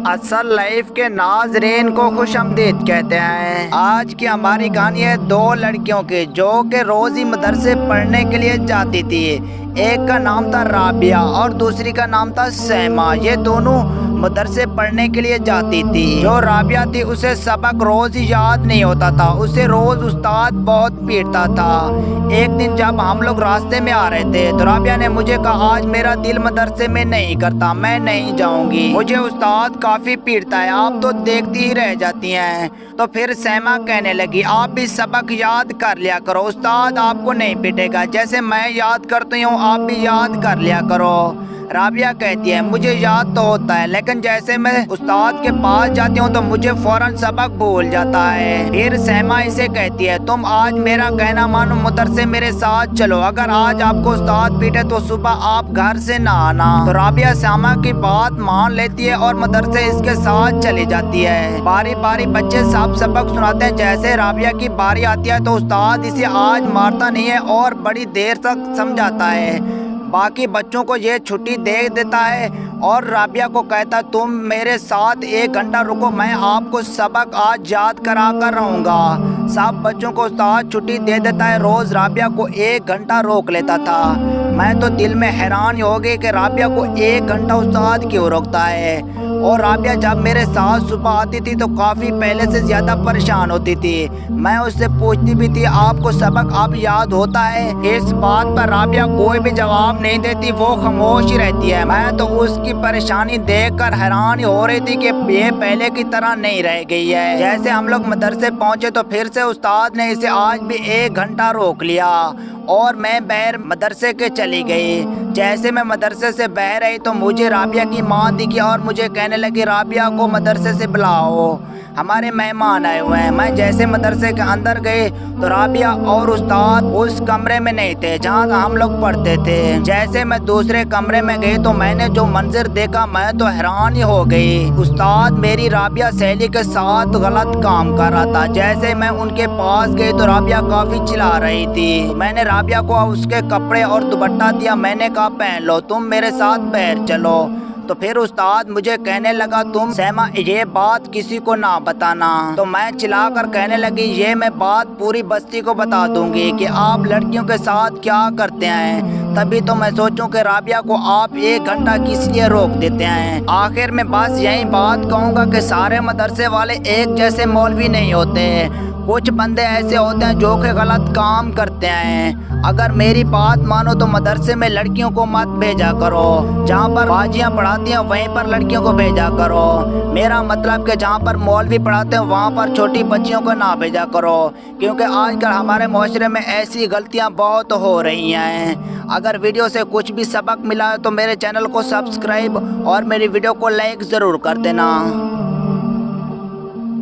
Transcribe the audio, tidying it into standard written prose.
اصل لائف کے ناظرین کو خوش آمدید کہتے ہیں۔ آج کی ہماری کہانی ہے دو لڑکیوں کی جو کہ روز ہی مدرسے پڑھنے کے لیے جاتی تھی۔ ایک کا نام تھا رابعہ اور دوسری کا نام تھا سیما۔ یہ دونوں مدرسے پڑھنے کے لیے جاتی تھی۔ جو رابعہ تھی اسے سبق روز ہی یاد نہیں ہوتا تھا، اسے روز استاد بہت پیٹتا تھا۔ ایک دن جب ہم لوگ راستے میں آ رہے تھے تو رابعہ نے مجھے کہا آج میرا دل مدرسے میں نہیں کرتا، میں نہیں جاؤں گی، مجھے استاد کافی پیٹتا ہے، آپ تو دیکھتی ہی رہ جاتی ہیں۔ تو پھر سیما کہنے لگی آپ بھی سبق یاد کر لیا کرو، استاد آپ کو نہیں پیٹے گا، جیسے میں یاد کرتی ہوں آپ بھی یاد کر لیا کرو۔ رابعہ کہتی ہے مجھے یاد تو ہوتا ہے لیکن جیسے میں استاد کے پاس جاتی ہوں تو مجھے فوراً سبق بھول جاتا ہے۔ پھر سیما اسے کہتی ہے تم آج میرا کہنا مانو، مدرسے میرے ساتھ چلو، اگر آج آپ کو استاد پیٹے تو صبح آپ گھر سے نہ آنا۔ تو رابعہ سیما کی بات مان لیتی ہے اور مدرسے اس کے ساتھ چلی جاتی ہے۔ باری باری بچے سب سبق سناتے ہیں، جیسے رابعہ کی باری آتی ہے تو استاد اسے آج مارتا نہیں ہے اور بڑی دیر تک سمجھاتا ہے۔ باقی بچوں کو یہ چھٹی دے دیتا ہے اور رابعہ کو کہتا ہے تم میرے ساتھ 1 گھنٹہ رکو، میں آپ کو سبق آج یاد کرا کر رہوں گا۔ سب بچوں کو استاد چھٹی دے دیتا ہے، روز رابعہ کو 1 گھنٹہ روک لیتا تھا۔ میں تو دل میں حیران ہو گئی کہ رابعہ کو 1 گھنٹہ استاد کیوں روکتا ہے۔ اور رابعہ جب میرے ساتھ صبح آتی تھی تو کافی پہلے سے زیادہ پریشان ہوتی تھی۔ میں اس سے پوچھتی بھی تھی آپ کو سبق اب یاد ہوتا ہے؟ اس بات پر رابعہ کوئی بھی جواب نہیں دیتی، وہ خاموش ہی رہتی ہے۔ میں تو اس کی پریشانی دیکھ کر حیران ہو رہی تھی کہ یہ پہلے کی طرح نہیں رہ گئی ہے۔ جیسے ہم لوگ مدرسے پہنچے تو پھر سے استاد نے اسے آج بھی 1 گھنٹہ روک لیا اور میں باہر مدرسے کے چلی گئی۔ جیسے میں مدرسے سے باہر آئی تو مجھے رابعہ کی ماں دکھی اور مجھے کہنے لگی رابعہ کو مدرسے سے بلاؤ، ہمارے مہمان آئے ہوئے ہیں۔ میں جیسے مدرسے کے اندر گئی تو رابعہ اور استاد اس کمرے میں نہیں تھے جہاں ہم لوگ پڑھتے تھے۔ جیسے میں دوسرے کمرے میں گئی تو میں نے جو منظر دیکھا میں تو حیران ہی ہو گئی۔ استاد میری رابعہ سہیلی کے ساتھ غلط کام کر رہا تھا۔ جیسے میں ان کے پاس گئی تو رابعہ کافی چلا رہی تھی۔ میں نے رابعہ کو اس کے کپڑے اور دوپٹہ دیا، میں نے کہا پہن لو، تم میرے ساتھ باہر چلو۔ تو پھر استاد مجھے کہنے لگا تم سیما یہ بات کسی کو نہ بتانا۔ تو میں چلا کر کہنے لگی یہ میں بات پوری بستی کو بتا دوں گی کہ آپ لڑکیوں کے ساتھ کیا کرتے ہیں۔ تبھی تو میں سوچوں کہ رابعہ کو آپ 1 گھنٹہ کس لیے روک دیتے ہیں۔ آخر میں بس یہی بات کہوں گا کہ سارے مدرسے والے ایک جیسے مولوی نہیں ہوتے، کچھ بندے ایسے ہوتے ہیں جو کہ غلط کام کرتے ہیں۔ اگر میری بات مانو تو مدرسے میں لڑکیوں کو مت بھیجا کرو، جہاں پر باجیاں پڑھاتی ہیں وہیں پر لڑکیوں کو بھیجا کرو۔ میرا مطلب کہ جہاں پر مولوی پڑھاتے ہیں وہاں پر چھوٹی بچیوں کو نہ بھیجا کرو، کیونکہ آج کل ہمارے معاشرے میں ایسی غلطیاں بہت ہو رہی ہیں۔ اگر ویڈیو سے کچھ بھی سبق ملا تو میرے چینل کو سبسکرائب اور میری ویڈیو کو لائک ضرور کر دینا۔